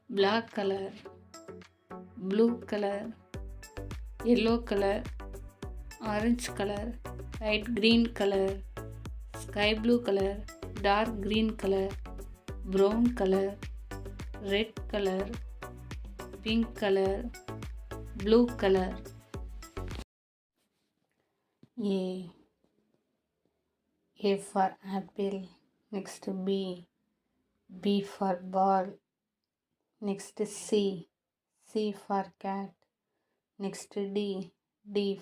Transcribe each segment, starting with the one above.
black color, blue color, yellow color, orange color, light green color, sky blue color, dark green color, brown color, red color, pink color, blue color. A for apple. Next B for ball. Next C for cat. Next D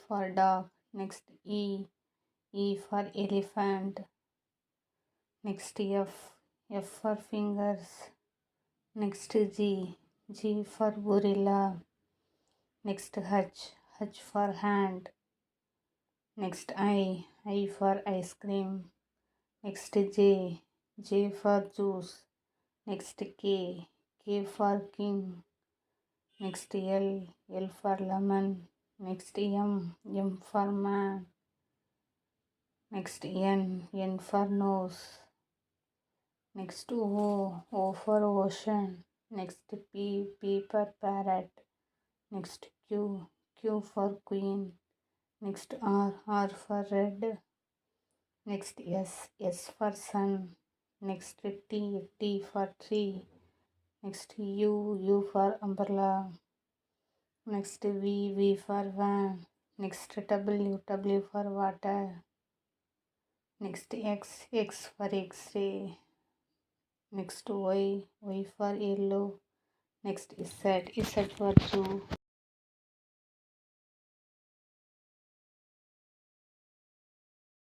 for dog. Next E for elephant. Next F for fingers. Next G for gorilla. Next H for hand. Next I for ice cream. Next J for juice. Next K for king. Next L for lemon. Next M for man. Next N for nose. Next O for ocean. Next P for parrot. Next Q for queen. Next R for red. Next S for sun. Next T for tree. Next U for umbrella. Next V for van. Next W for water. Next X for X-ray. Next Y for yellow. Next Z for zoo.